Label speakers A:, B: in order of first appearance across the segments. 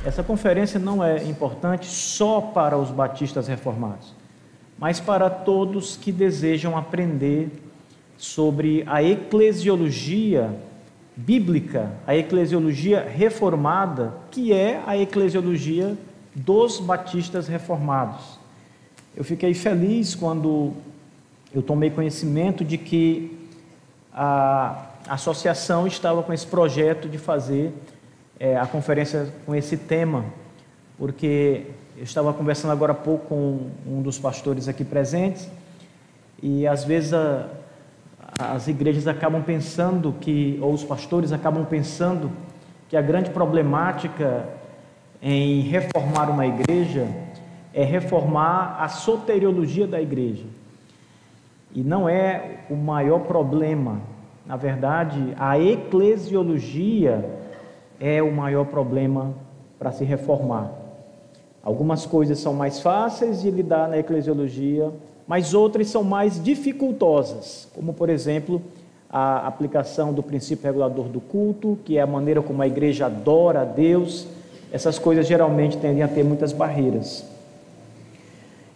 A: essa conferência não é importante só para os batistas reformados, mas para todos que desejam aprender sobre a eclesiologia bíblica, a eclesiologia reformada, que é a eclesiologia dos batistas reformados. Eu fiquei feliz quando eu tomei conhecimento de que a associação estava com esse projeto de fazer a conferência com esse tema, porque eu estava conversando agora há pouco com um dos pastores aqui presentes, e às vezes as igrejas acabam pensando ou os pastores acabam pensando que a grande problemática em reformar uma igreja é reformar a soteriologia da igreja. E não é o maior problema. Na verdade, a eclesiologia é o maior problema para se reformar. Algumas coisas são mais fáceis de lidar na eclesiologia, mas outras são mais dificultosas, como, por exemplo, a aplicação do princípio regulador do culto, que é a maneira como a igreja adora a Deus. Essas coisas geralmente tendem a ter muitas barreiras.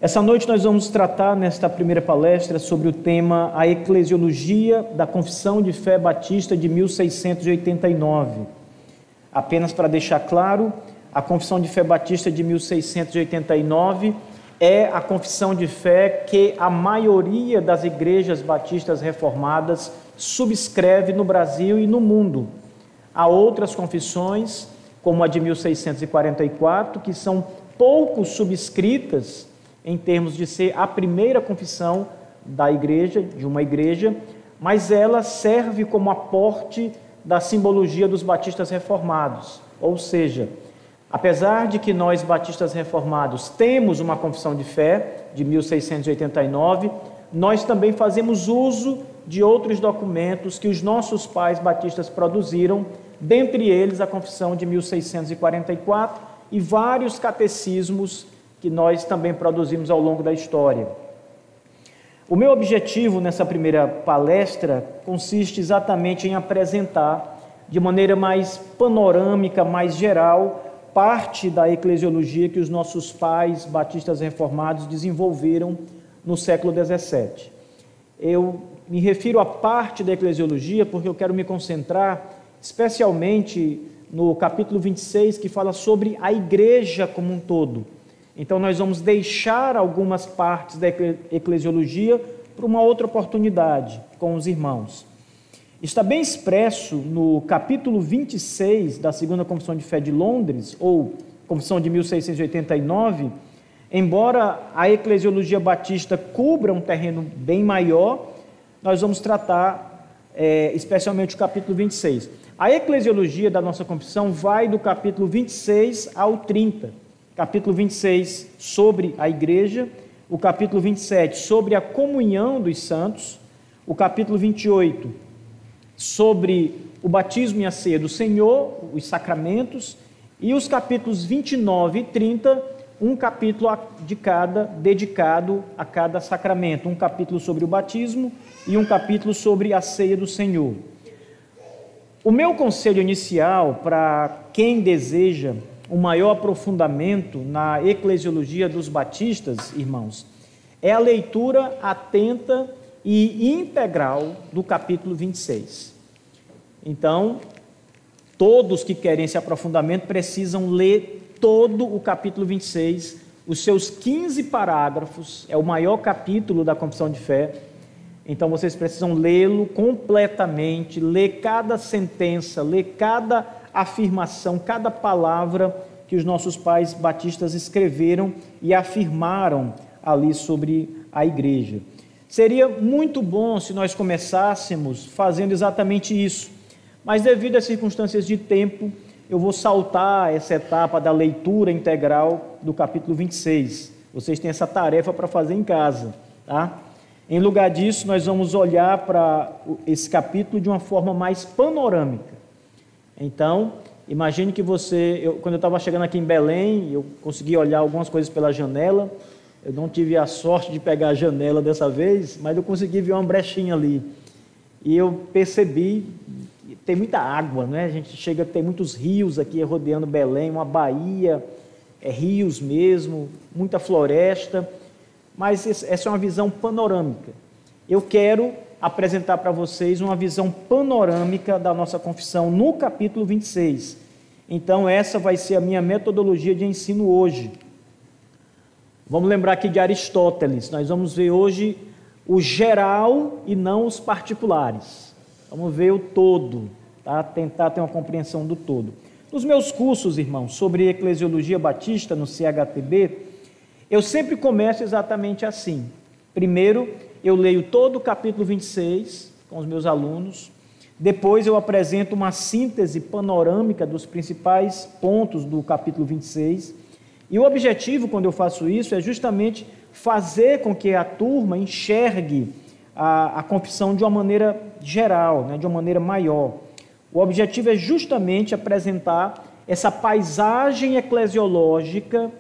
A: Essa noite nós vamos tratar, nesta primeira palestra, sobre o tema A Eclesiologia da Confissão de Fé Batista de 1689. Apenas para deixar claro, a Confissão de Fé Batista de 1689 é a confissão de fé que a maioria das igrejas batistas reformadas subscreve no Brasil e no mundo. Há outras confissões, como a de 1644, que são pouco subscritas em termos de ser a primeira confissão da igreja, de uma igreja, mas ela serve como aporte da simbologia dos batistas reformados. Ou seja, apesar de que nós batistas reformados temos uma confissão de fé de 1689, nós também fazemos uso de outros documentos que os nossos pais batistas produziram, dentre eles a confissão de 1644 e vários catecismos que nós também produzimos ao longo da história. O meu objetivo nessa primeira palestra consiste exatamente em apresentar de maneira mais panorâmica, mais geral, parte da eclesiologia que os nossos pais batistas reformados desenvolveram no século XVII. Eu me refiro à parte da eclesiologia porque eu quero me concentrar especialmente no capítulo 26, que fala sobre a igreja como um todo. Então nós vamos deixar algumas partes da eclesiologia para uma outra oportunidade com os irmãos. Está bem expresso no capítulo 26 da Segunda Confissão de Fé de Londres, ou Confissão de 1689, embora a eclesiologia batista cubra um terreno bem maior, nós vamos tratar especialmente o capítulo 26. A eclesiologia da nossa confissão vai do capítulo 26 ao 30. Capítulo 26 sobre a igreja, o capítulo 27 sobre a comunhão dos santos, o capítulo 28 sobre o batismo e a ceia do Senhor, os sacramentos, e os capítulos 29 e 30, um capítulo de cada dedicado a cada sacramento, um capítulo sobre o batismo e um capítulo sobre a ceia do Senhor. O meu conselho inicial para quem deseja um maior aprofundamento na eclesiologia dos batistas, irmãos, é a leitura atenta e integral do capítulo 26. Então, todos que querem esse aprofundamento precisam ler todo o capítulo 26, os seus 15 parágrafos, é o maior capítulo da Confissão de Fé. Então vocês precisam lê-lo completamente, ler cada sentença, ler cada afirmação, cada palavra que os nossos pais batistas escreveram e afirmaram ali sobre a igreja. Seria muito bom se nós começássemos fazendo exatamente isso, mas devido às circunstâncias de tempo, eu vou saltar essa etapa da leitura integral do capítulo 26. Vocês têm essa tarefa para fazer em casa, tá? Em lugar disso, nós vamos olhar para esse capítulo de uma forma mais panorâmica. Então, imagine que quando eu estava chegando aqui em Belém, eu consegui olhar algumas coisas pela janela. Eu não tive a sorte de pegar a janela dessa vez, mas eu consegui ver uma brechinha ali. E eu percebi, tem muita água, não é? A gente chega a ter muitos rios aqui rodeando Belém, uma baía, rios mesmo, muita floresta, mas essa é uma visão panorâmica. Eu quero apresentar para vocês uma visão panorâmica da nossa confissão no capítulo 26. Então, essa vai ser a minha metodologia de ensino hoje. Vamos lembrar aqui de Aristóteles. Nós vamos ver hoje o geral e não os particulares. Vamos ver o todo, tá? Tentar ter uma compreensão do todo. Nos meus cursos, irmãos, sobre eclesiologia batista no CHTB, eu sempre começo exatamente assim. Primeiro, eu leio todo o capítulo 26 com os meus alunos. Depois eu apresento uma síntese panorâmica dos principais pontos do capítulo 26. E o objetivo, quando eu faço isso, é justamente fazer com que a turma enxergue a confissão de uma maneira geral, né, de uma maneira maior. O objetivo é justamente apresentar essa paisagem eclesiológica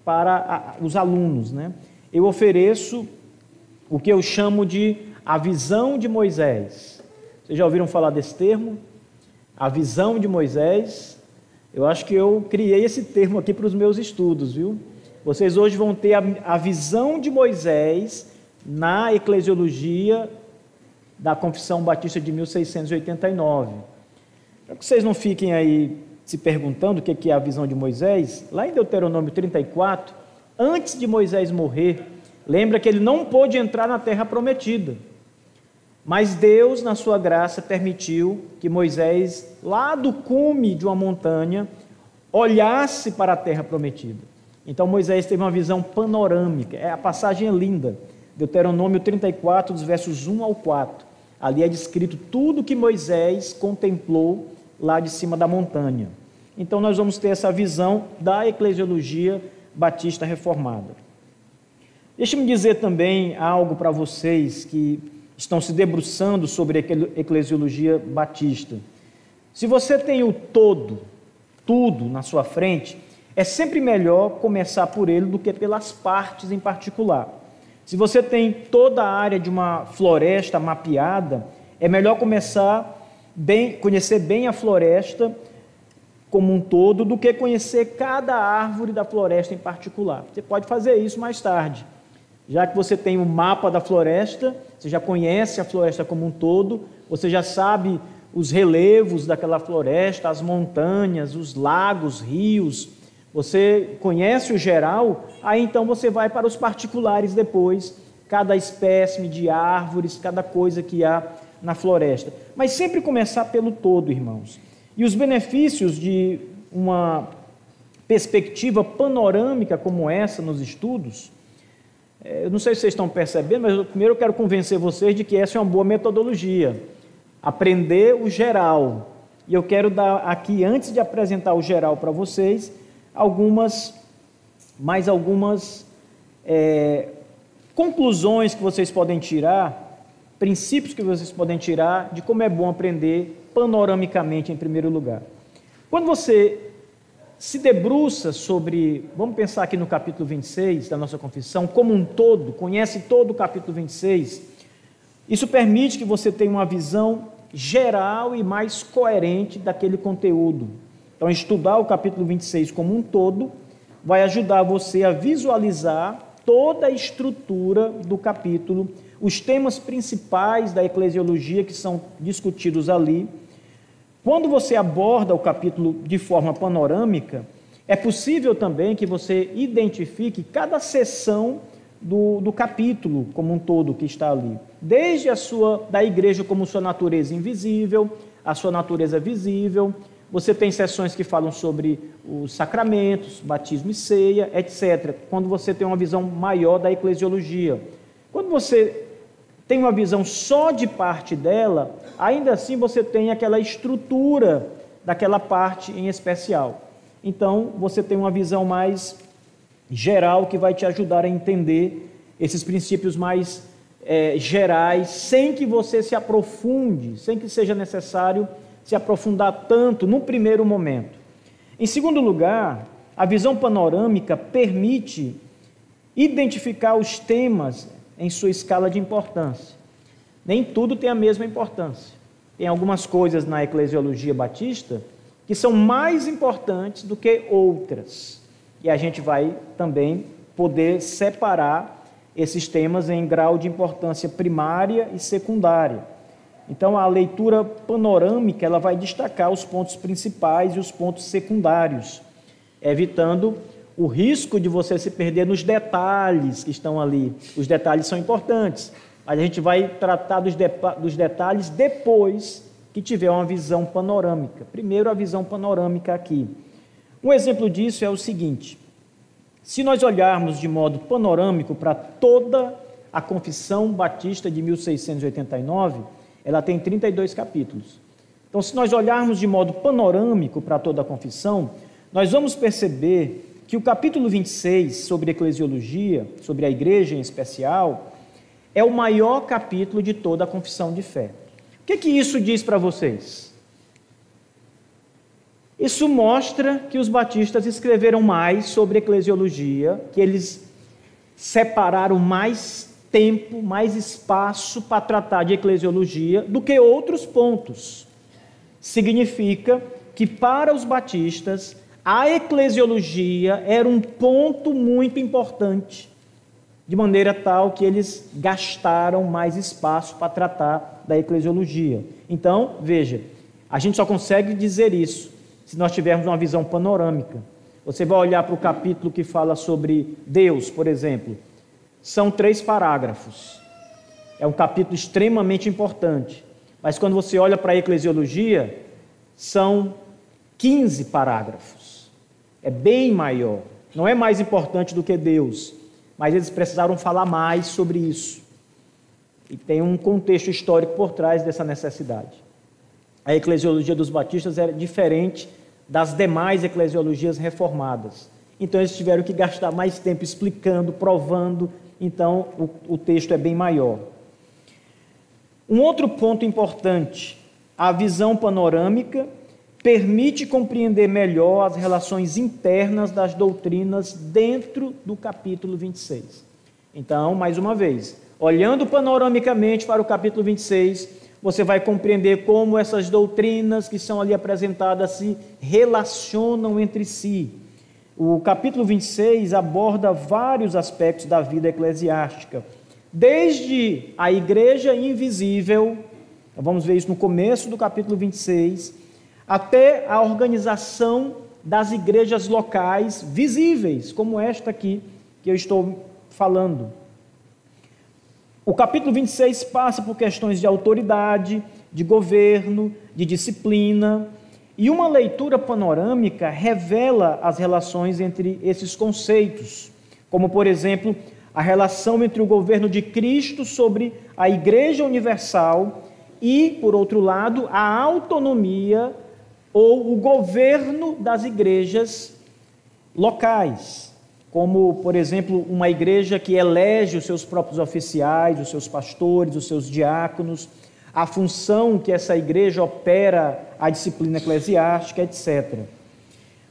A: para os alunos, né? Eu ofereço o que eu chamo de a visão de Moisés. Vocês já ouviram falar desse termo? A visão de Moisés. Eu acho que eu criei esse termo aqui para os meus estudos, viu? Vocês hoje vão ter a visão de Moisés na eclesiologia da Confissão Batista de 1689. Para que vocês não fiquem aí se perguntando o que é a visão de Moisés, lá em Deuteronômio 34, antes de Moisés morrer, lembra que ele não pôde entrar na terra prometida. Mas Deus, na sua graça, permitiu que Moisés, lá do cume de uma montanha, olhasse para a terra prometida. Então Moisés teve uma visão panorâmica. A passagem é linda. Deuteronômio 34, dos versos 1 ao 4. Ali é descrito tudo que Moisés contemplou lá de cima da montanha. Então nós vamos ter essa visão da eclesiologia batista reformada. Deixe-me dizer também algo para vocês que estão se debruçando sobre a eclesiologia batista. Se você tem o todo, tudo na sua frente, é sempre melhor começar por ele do que pelas partes em particular. Se você tem toda a área de uma floresta mapeada, é melhor conhecer bem a floresta como um todo do que conhecer cada árvore da floresta em particular. Você pode fazer isso mais tarde. Já que você tem o mapa da floresta, você já conhece a floresta como um todo, você já sabe os relevos daquela floresta, as montanhas, os lagos, rios, você conhece o geral, aí então você vai para os particulares depois, cada espécime de árvores, cada coisa que há na floresta. Mas sempre começar pelo todo, irmãos. E os benefícios de uma perspectiva panorâmica como essa nos estudos, eu não sei se vocês estão percebendo, mas primeiro eu quero convencer vocês de que essa é uma boa metodologia. Aprender o geral. E eu quero dar aqui, antes de apresentar o geral para vocês, algumas conclusões que vocês podem tirar, princípios que vocês podem tirar de como é bom aprender panoramicamente em primeiro lugar. Quando você se debruça sobre, vamos pensar aqui no capítulo 26 da nossa confissão, como um todo, conhece todo o capítulo 26, isso permite que você tenha uma visão geral e mais coerente daquele conteúdo. Então, estudar o capítulo 26 como um todo vai ajudar você a visualizar toda a estrutura do capítulo, os temas principais da eclesiologia que são discutidos ali. Quando você aborda o capítulo de forma panorâmica, é possível também que você identifique cada seção do capítulo como um todo que está ali. Desde da igreja como sua natureza invisível, a sua natureza visível. Você tem seções que falam sobre os sacramentos, batismo e ceia, etc. Quando você tem uma visão maior da eclesiologia. Quando você tem uma visão só de parte dela, ainda assim você tem aquela estrutura daquela parte em especial. Então, você tem uma visão mais geral que vai te ajudar a entender esses princípios mais gerais, sem que você se aprofunde, sem que seja necessário se aprofundar tanto no primeiro momento. Em segundo lugar, a visão panorâmica permite identificar os temas em sua escala de importância. Nem tudo tem a mesma importância. tem algumas coisas na eclesiologia batista que são mais importantes do que outras. E a gente vai também poder separar esses temas em grau de importância primária e secundária. Então, a leitura panorâmica ela vai destacar os pontos principais e os pontos secundários, evitando o risco de você se perder nos detalhes que estão ali. Os detalhes são importantes, mas a gente vai tratar dos detalhes depois que tiver uma visão panorâmica. Primeiro, a visão panorâmica aqui. Um exemplo disso é o seguinte: se nós olharmos de modo panorâmico para toda a Confissão Batista de 1689, ela tem 32 capítulos. Então, se nós olharmos de modo panorâmico para toda a confissão, nós vamos perceber que o capítulo 26, sobre eclesiologia, sobre a igreja em especial, é o maior capítulo de toda a confissão de fé. O que isso diz para vocês? Isso mostra que os batistas escreveram mais sobre eclesiologia, que eles separaram mais tempo, mais espaço para tratar de eclesiologia do que outros pontos. Significa que para os batistas a eclesiologia era um ponto muito importante, de maneira tal que eles gastaram mais espaço para tratar da eclesiologia. Então, veja, a gente só consegue dizer isso se nós tivermos uma visão panorâmica. Você vai olhar para o capítulo que fala sobre Deus, por exemplo. São 3 parágrafos. É um capítulo extremamente importante. Mas quando você olha para a eclesiologia, são 15 parágrafos. É bem maior. Não é mais importante do que Deus, mas eles precisaram falar mais sobre isso. E tem um contexto histórico por trás dessa necessidade. A eclesiologia dos batistas era diferente das demais eclesiologias reformadas. Então eles tiveram que gastar mais tempo explicando, provando. Então, o texto é bem maior. Um outro ponto importante: a visão panorâmica permite compreender melhor as relações internas das doutrinas dentro do capítulo 26. Então, mais uma vez, olhando panoramicamente para o capítulo 26, você vai compreender como essas doutrinas que são ali apresentadas se relacionam entre si. O capítulo 26 aborda vários aspectos da vida eclesiástica, desde a igreja invisível, vamos ver isso no começo do capítulo 26, até a organização das igrejas locais visíveis, como esta aqui que eu estou falando. O capítulo 26 passa por questões de autoridade, de governo, de disciplina. E uma leitura panorâmica revela as relações entre esses conceitos, como, por exemplo, a relação entre o governo de Cristo sobre a Igreja Universal e, por outro lado, a autonomia ou o governo das igrejas locais, como, por exemplo, uma igreja que elege os seus próprios oficiais, os seus pastores, os seus diáconos, a função que essa igreja opera, a disciplina eclesiástica, etc.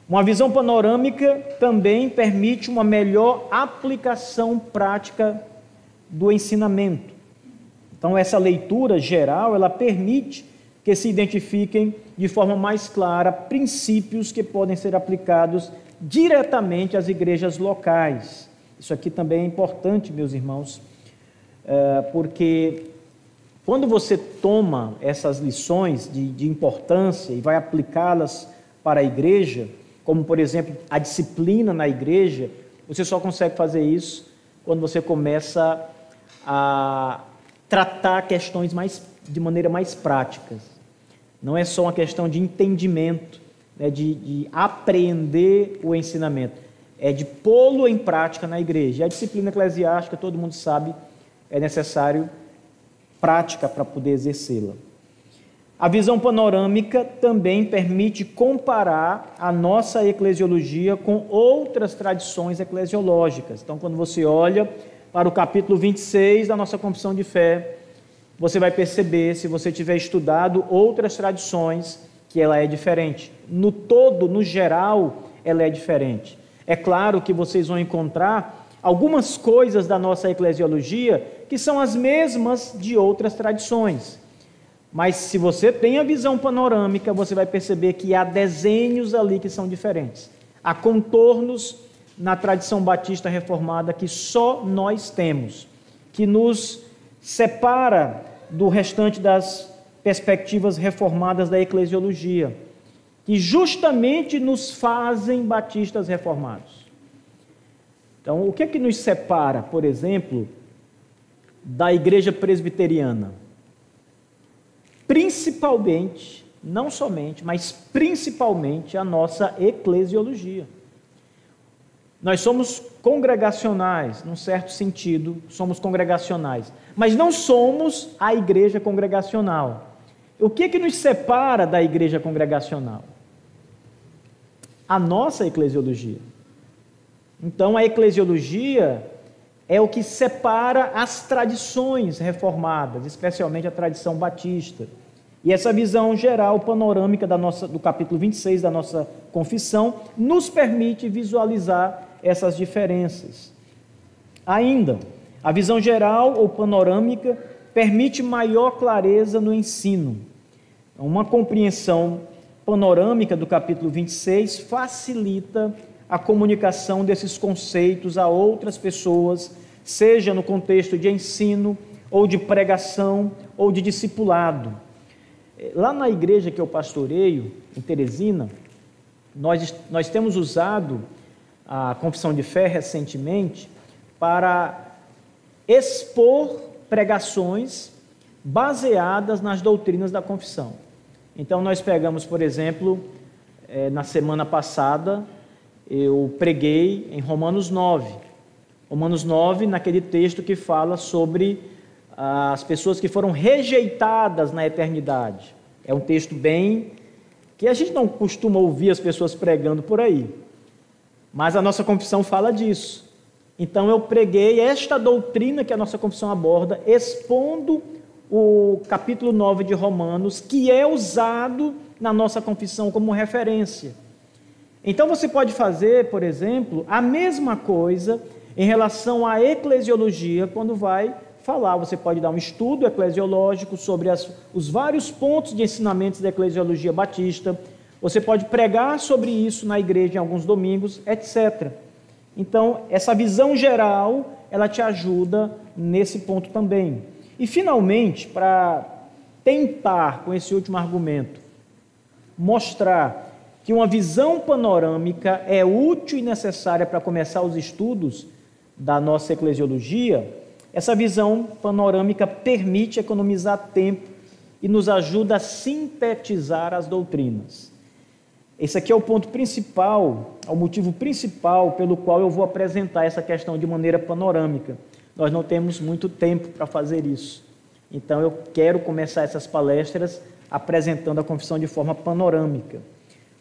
A: Uma visão panorâmica também permite uma melhor aplicação prática do ensinamento. Então, essa leitura geral, ela permite que se identifiquem de forma mais clara princípios que podem ser aplicados diretamente às igrejas locais. Isso aqui também é importante, meus irmãos, porque quando você toma essas lições de importância e vai aplicá-las para a igreja, como, por exemplo, a disciplina na igreja, você só consegue fazer isso quando você começa a tratar questões de maneira mais prática. Não é só uma questão de entendimento, né, de apreender o ensinamento, é de pô-lo em prática na igreja. E a disciplina eclesiástica, todo mundo sabe, é necessário prática para poder exercê-la. A visão panorâmica também permite comparar a nossa eclesiologia com outras tradições eclesiológicas. Então, quando você olha para o capítulo 26 da nossa Confissão de Fé, você vai perceber, se você tiver estudado outras tradições, que ela é diferente. No todo, no geral, ela é diferente. É claro que vocês vão encontrar algumas coisas da nossa eclesiologia que são as mesmas de outras tradições. Mas se você tem a visão panorâmica, você vai perceber que há desenhos ali que são diferentes. Há contornos na tradição batista reformada que só nós temos, que nos separa do restante das perspectivas reformadas da eclesiologia, que justamente nos fazem batistas reformados. Então, o que é que nos separa, por exemplo, da igreja presbiteriana? Principalmente, não somente, mas principalmente a nossa eclesiologia. Nós somos congregacionais, num certo sentido, somos congregacionais, mas não somos a igreja congregacional. O que é que nos separa da igreja congregacional? A nossa eclesiologia. Então, a eclesiologia é o que separa as tradições reformadas, especialmente a tradição batista. E essa visão geral, panorâmica do capítulo 26 da nossa confissão, nos permite visualizar essas diferenças. Ainda, a visão geral ou panorâmica permite maior clareza no ensino. Uma compreensão panorâmica do capítulo 26 facilita a comunicação desses conceitos a outras pessoas, seja no contexto de ensino, ou de pregação, ou de discipulado. Lá na igreja que eu pastoreio, em Teresina, nós temos usado a confissão de fé recentemente para expor pregações baseadas nas doutrinas da confissão. Então, nós pegamos, por exemplo, na semana passada, eu preguei em Romanos 9. Romanos 9, naquele texto que fala sobre as pessoas que foram rejeitadas na eternidade. É um texto bem que a gente não costuma ouvir as pessoas pregando por aí, mas a nossa confissão fala disso. Então eu preguei esta doutrina que a nossa confissão aborda, expondo o capítulo 9 de Romanos, que é usado na nossa confissão como referência. Então você pode fazer, por exemplo, a mesma coisa em relação à eclesiologia quando vai falar. Você pode dar um estudo eclesiológico sobre os vários pontos de ensinamentos da eclesiologia batista. Você pode pregar sobre isso na igreja em alguns domingos, etc. Então, essa visão geral, ela te ajuda nesse ponto também. E, finalmente, para tentar, com esse último argumento, mostrar que uma visão panorâmica é útil e necessária para começar os estudos da nossa eclesiologia, essa visão panorâmica permite economizar tempo e nos ajuda a sintetizar as doutrinas. Esse aqui é o ponto principal, é o motivo principal pelo qual eu vou apresentar essa questão de maneira panorâmica. Nós não temos muito tempo para fazer isso. Então, eu quero começar essas palestras apresentando a confissão de forma panorâmica.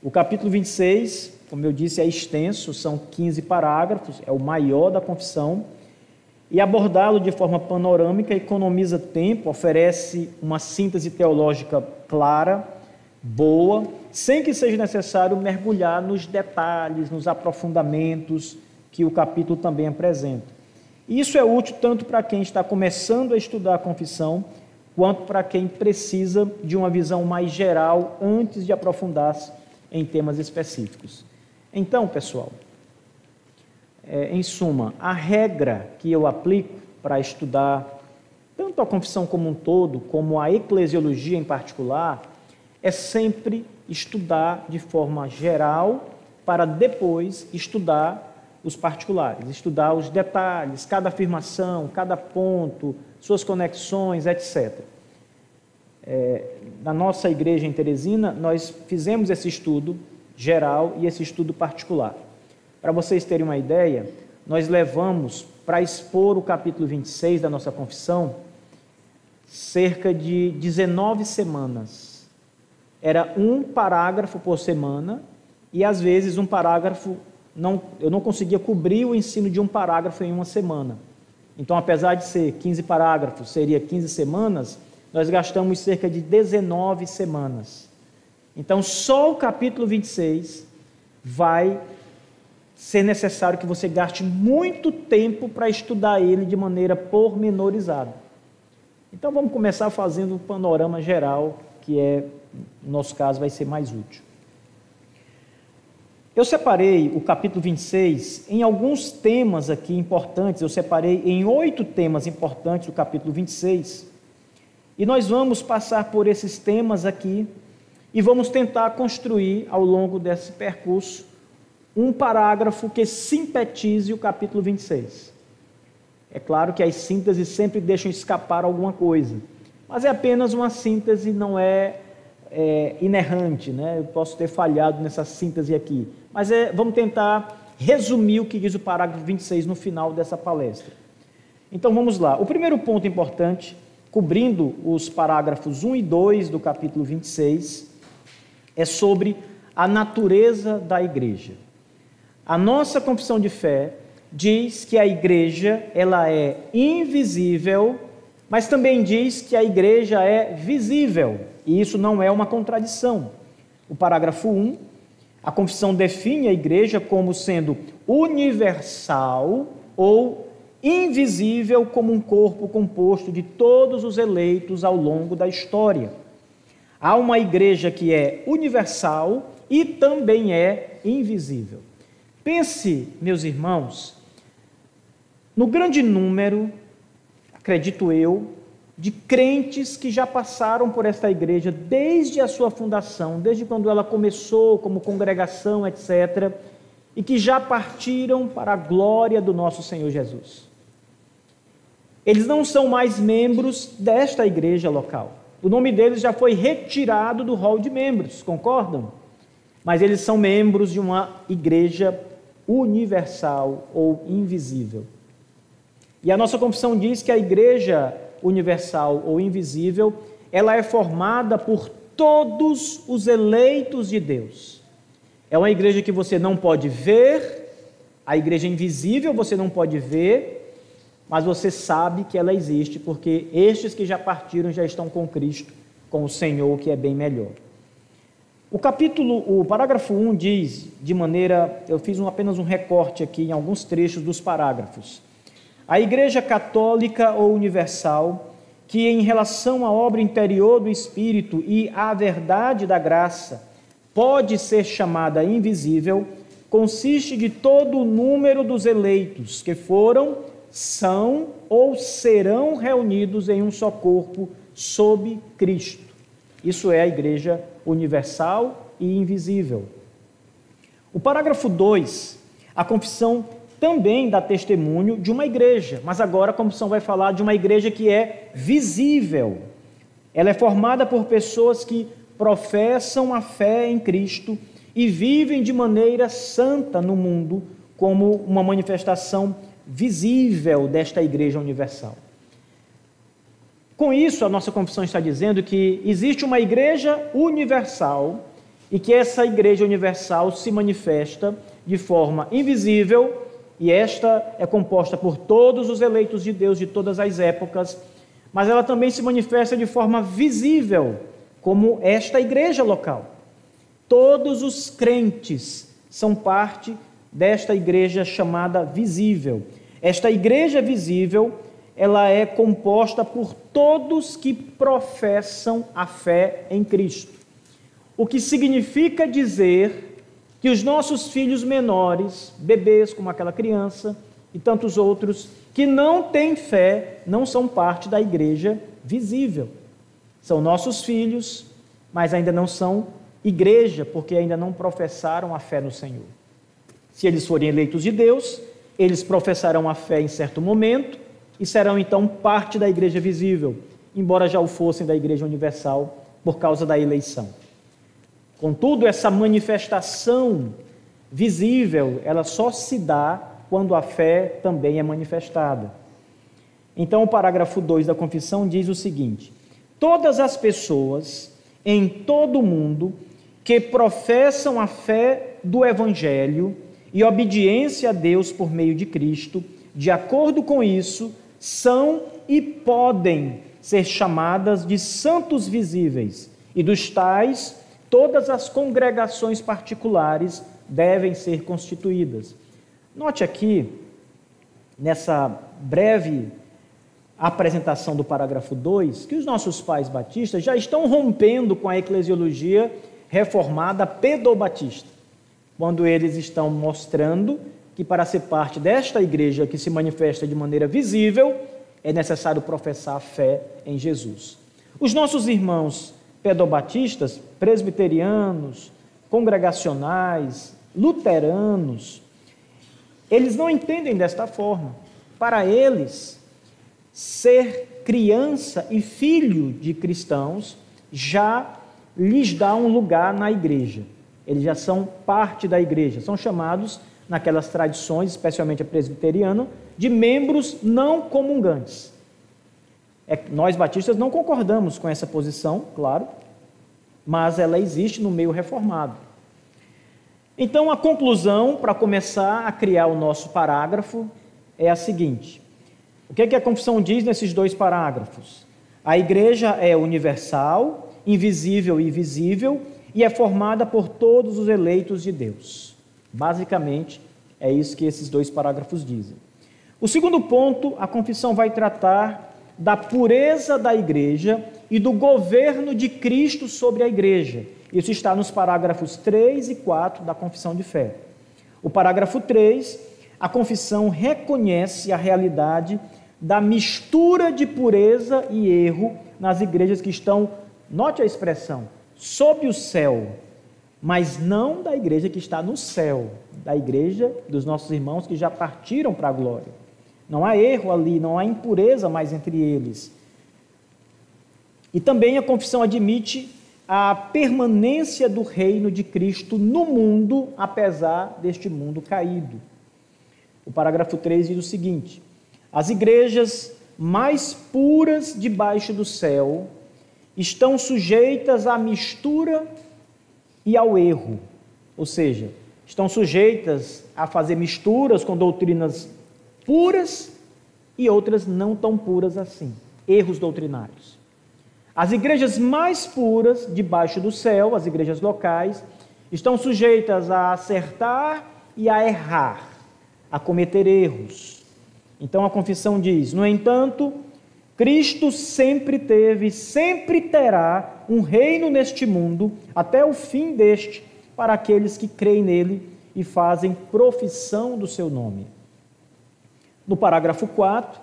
A: O capítulo 26, como eu disse, é extenso, são 15 parágrafos, é o maior da confissão, e abordá-lo de forma panorâmica economiza tempo, oferece uma síntese teológica clara, boa, sem que seja necessário mergulhar nos detalhes, nos aprofundamentos que o capítulo também apresenta. Isso é útil tanto para quem está começando a estudar a confissão, quanto para quem precisa de uma visão mais geral antes de aprofundar-se em temas específicos. Então, pessoal, em suma, a regra que eu aplico para estudar tanto a confissão como um todo, como a eclesiologia em particular, é sempre estudar de forma geral para depois estudar os particulares, estudar os detalhes, cada afirmação, cada ponto, suas conexões, etc. Na nossa igreja em Teresina, nós fizemos esse estudo geral e esse estudo particular. Para vocês terem uma ideia, nós levamos para expor o capítulo 26 da nossa confissão cerca de 19 semanas. Era um parágrafo por semana e, às vezes, um parágrafo, eu não conseguia cobrir o ensino de um parágrafo em uma semana. Então, apesar de ser 15 parágrafos, seria 15 semanas, nós gastamos cerca de 19 semanas. Então, só o capítulo 26 vai ser necessário que você gaste muito tempo para estudar ele de maneira pormenorizada. Então vamos começar fazendo um panorama geral, que no nosso caso vai ser mais útil. Eu separei o capítulo 26 em alguns temas aqui importantes, eu separei em 8 temas importantes do capítulo 26, e nós vamos passar por esses temas aqui e vamos tentar construir ao longo desse percurso um parágrafo que sintetize o capítulo 26. É claro que as sínteses sempre deixam escapar alguma coisa, mas é apenas uma síntese, não é inerrante, né? Eu posso ter falhado nessa síntese aqui, mas vamos tentar resumir o que diz o parágrafo 26 no final dessa palestra. Então vamos lá. O primeiro ponto importante, cobrindo os parágrafos 1 e 2 do capítulo 26, é sobre a natureza da igreja. A nossa confissão de fé diz que a igreja ela é invisível, mas também diz que a igreja é visível, e isso não é uma contradição. O parágrafo 1, a confissão define a igreja como sendo universal ou invisível como um corpo composto de todos os eleitos ao longo da história. Há uma igreja que é universal e também é invisível. Pense, meus irmãos, no grande número, acredito eu, de crentes que já passaram por esta igreja desde a sua fundação, desde quando ela começou como congregação, etc., e que já partiram para a glória do nosso Senhor Jesus. Eles não são mais membros desta igreja local. O nome deles já foi retirado do rol de membros, concordam? Mas eles são membros de uma igreja universal ou invisível. E a nossa confissão diz que a igreja universal ou invisível, ela é formada por todos os eleitos de Deus. É uma igreja que você não pode ver, a igreja invisível você não pode ver, mas você sabe que ela existe, porque estes que já partiram já estão com Cristo, com o Senhor, que é bem melhor. O parágrafo 1 diz, eu fiz apenas um recorte aqui em alguns trechos dos parágrafos. A Igreja Católica ou Universal, que em relação à obra interior do Espírito e à verdade da graça, pode ser chamada invisível, consiste de todo o número dos eleitos que foram, são ou serão reunidos em um só corpo sob Cristo. Isso é a Igreja Universal e Invisível. O parágrafo 2, a confissão também dá testemunho de uma igreja, mas agora a confissão vai falar de uma igreja que é visível. Ela é formada por pessoas que professam a fé em Cristo e vivem de maneira santa no mundo como uma manifestação visível desta igreja universal. Com isso, a nossa confissão está dizendo que existe uma igreja universal e que essa igreja universal se manifesta de forma invisível, e esta é composta por todos os eleitos de Deus de todas as épocas, mas ela também se manifesta de forma visível, como esta igreja local. Todos os crentes são parte desta igreja chamada visível. Esta igreja visível, ela é composta por todos que professam a fé em Cristo. O que significa dizer que os nossos filhos menores, bebês como aquela criança e tantos outros, que não têm fé, não são parte da igreja visível. São nossos filhos, mas ainda não são igreja, porque ainda não professaram a fé no Senhor. Se eles forem eleitos de Deus, eles professarão a fé em certo momento e serão então parte da igreja visível, embora já o fossem da igreja universal por causa da eleição. Contudo, essa manifestação visível, ela só se dá quando a fé também é manifestada. Então, o parágrafo 2 da confissão diz o seguinte: todas as pessoas em todo o mundo que professam a fé do Evangelho e obediência a Deus por meio de Cristo, de acordo com isso, são e podem ser chamadas de santos visíveis, e dos tais todas as congregações particulares devem ser constituídas. Note aqui, nessa breve apresentação do parágrafo 2, que os nossos pais batistas já estão rompendo com a eclesiologia reformada pedobatista, quando eles estão mostrando que para ser parte desta igreja que se manifesta de maneira visível, é necessário professar a fé em Jesus. Os nossos irmãos pedobatistas, presbiterianos, congregacionais, luteranos, eles não entendem desta forma. Para eles, ser criança e filho de cristãos já lhes dá um lugar na igreja. Eles já são parte da igreja, são chamados, naquelas tradições, especialmente a presbiteriana, de membros não comungantes. Nós batistas não concordamos com essa posição, claro, mas ela existe no meio reformado. Então, a conclusão, para começar a criar o nosso parágrafo, é a seguinte: o que é que a confissão diz nesses 2 parágrafos? A igreja é universal, invisível e visível, e é formada por todos os eleitos de Deus. Basicamente, é isso que esses 2 parágrafos dizem. O segundo ponto, a confissão vai tratar da pureza da igreja e do governo de Cristo sobre a igreja. Isso está nos parágrafos 3 e 4 da confissão de fé. O parágrafo 3, a confissão reconhece a realidade da mistura de pureza e erro nas igrejas que estão, note a expressão, sob o céu, mas não da igreja que está no céu, da igreja dos nossos irmãos que já partiram para a glória. Não há erro ali, não há impureza mais entre eles. E também a confissão admite a permanência do reino de Cristo no mundo, apesar deste mundo caído. O parágrafo 3 diz o seguinte: as igrejas mais puras debaixo do céu estão sujeitas à mistura e ao erro, ou seja, estão sujeitas a fazer misturas com doutrinas puras e outras não tão puras assim, erros doutrinários. As igrejas mais puras debaixo do céu, as igrejas locais, estão sujeitas a acertar e a errar, a cometer erros. Então a confissão diz: no entanto, Cristo sempre teve, sempre terá um reino neste mundo, até o fim deste, para aqueles que creem nele e fazem profissão do seu nome. No parágrafo 4,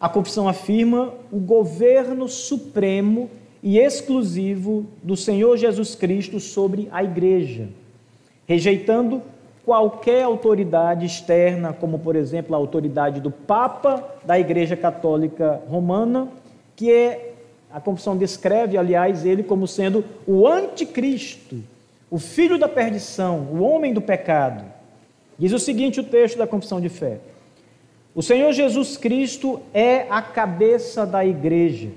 A: a confissão afirma o governo supremo e exclusivo do Senhor Jesus Cristo sobre a igreja, rejeitando qualquer autoridade externa, como, por exemplo, a autoridade do Papa da Igreja Católica Romana, que a confissão descreve, aliás, ele como sendo o anticristo, o filho da perdição, o homem do pecado. Diz o seguinte o texto da confissão de fé: o Senhor Jesus Cristo é a cabeça da igreja,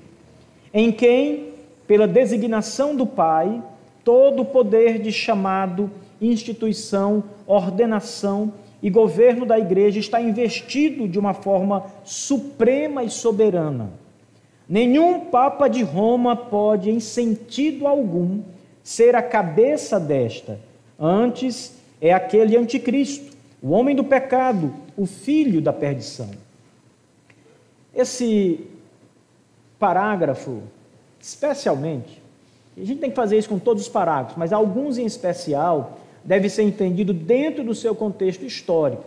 A: em quem, pela designação do Pai, todo o poder de chamado, instituição, ordenação e governo da igreja está investido de uma forma suprema e soberana. Nenhum Papa de Roma pode, em sentido algum, ser a cabeça desta. Antes, é aquele anticristo, o homem do pecado, o filho da perdição. Esse parágrafo, especialmente, a gente tem que fazer isso com todos os parágrafos, mas alguns em especial deve ser entendido dentro do seu contexto histórico.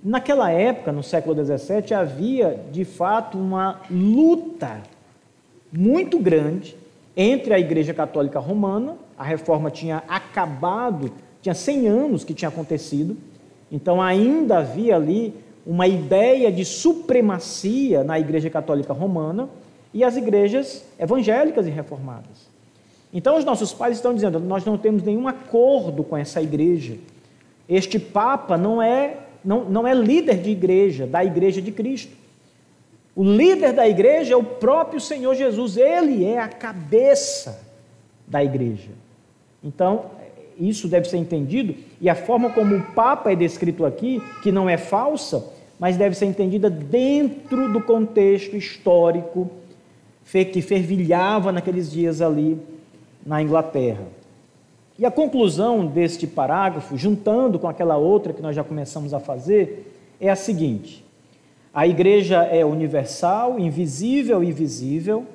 A: Naquela época, no século XVII, havia, de fato, uma luta muito grande entre a Igreja Católica Romana. A reforma tinha acabado, tinha 100 anos que tinha acontecido, então ainda havia ali uma ideia de supremacia na Igreja Católica Romana e as igrejas evangélicas e reformadas. Então os nossos pais estão dizendo: nós não temos nenhum acordo com essa igreja. Este Papa não é líder de igreja, da Igreja de Cristo. O líder da igreja é o próprio Senhor Jesus, ele é a cabeça da igreja. Então, isso deve ser entendido, e a forma como o Papa é descrito aqui, que não é falsa, mas deve ser entendida dentro do contexto histórico que fervilhava naqueles dias ali na Inglaterra. E a conclusão deste parágrafo, juntando com aquela outra que nós já começamos a fazer, é a seguinte: A igreja é universal, invisível e visível,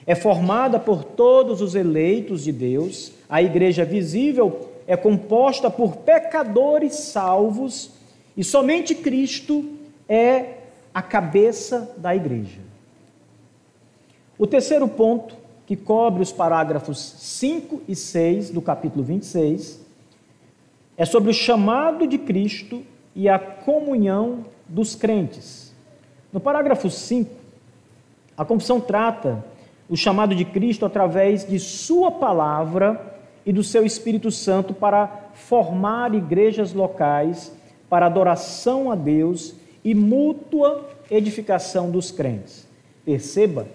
A: é formada por todos os eleitos de Deus. A igreja visível é composta por pecadores salvos e somente Cristo é a cabeça da igreja. O terceiro ponto, que cobre os parágrafos 5 e 6 do capítulo 26, é sobre o chamado de Cristo e a comunhão dos crentes. No parágrafo 5, a confissão trata o chamado de Cristo através de sua palavra e do seu Espírito Santo para formar igrejas locais para adoração a Deus e mútua edificação dos crentes. Perceba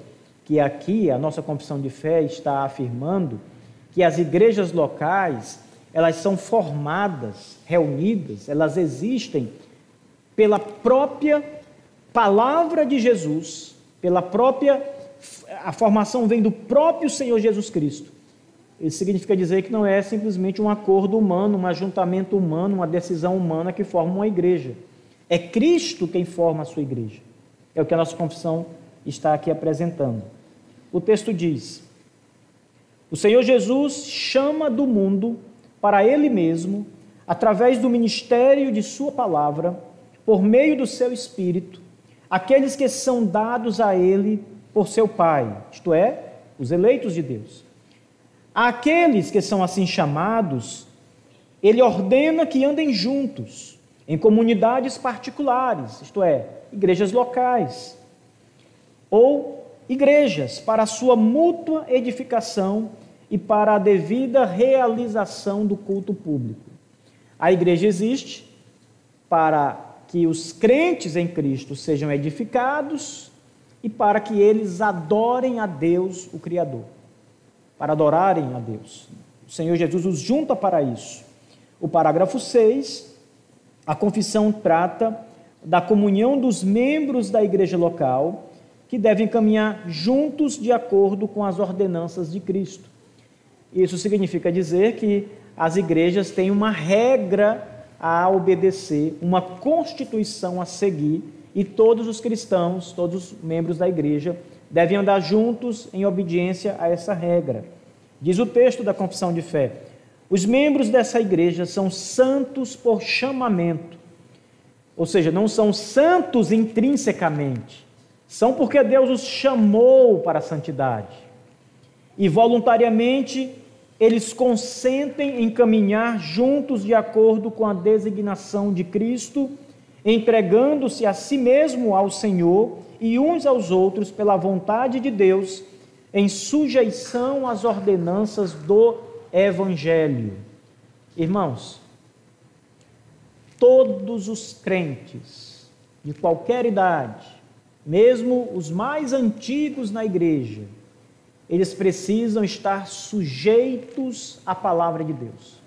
A: que aqui a nossa confissão de fé está afirmando que as igrejas locais, elas são formadas, reunidas, elas existem pela própria palavra de Jesus, a formação vem do próprio Senhor Jesus Cristo. Isso significa dizer que não é simplesmente um acordo humano, um ajuntamento humano, uma decisão humana que forma uma igreja. É Cristo quem forma a sua igreja. É o que a nossa confissão está aqui apresentando. O texto diz: o Senhor Jesus chama do mundo para Ele mesmo, através do ministério de sua palavra, por meio do seu Espírito, aqueles que são dados a Ele por seu Pai, isto é, os eleitos de Deus. Àqueles que são assim chamados, Ele ordena que andem juntos, em comunidades particulares, isto é, igrejas locais, ou igrejas para a sua mútua edificação e para a devida realização do culto público. A igreja existe para que os crentes em Cristo sejam edificados e para que eles adorem a Deus, o Criador. Para adorarem a Deus. O Senhor Jesus os junta para isso. O parágrafo 6, a confissão trata da comunhão dos membros da igreja local, que devem caminhar juntos de acordo com as ordenanças de Cristo. Isso significa dizer que as igrejas têm uma regra a obedecer, uma constituição a seguir, e todos os cristãos, todos os membros da igreja, devem andar juntos em obediência a essa regra. Diz o texto da confissão de fé: os membros dessa igreja são santos por chamamento, ou seja, não são santos intrinsecamente, são porque Deus os chamou para a santidade. E voluntariamente eles consentem em caminhar juntos de acordo com a designação de Cristo, entregando-se a si mesmo ao Senhor e uns aos outros pela vontade de Deus, em sujeição às ordenanças do Evangelho. Irmãos, todos os crentes de qualquer idade, mesmo os mais antigos na igreja, eles precisam estar sujeitos à palavra de Deus,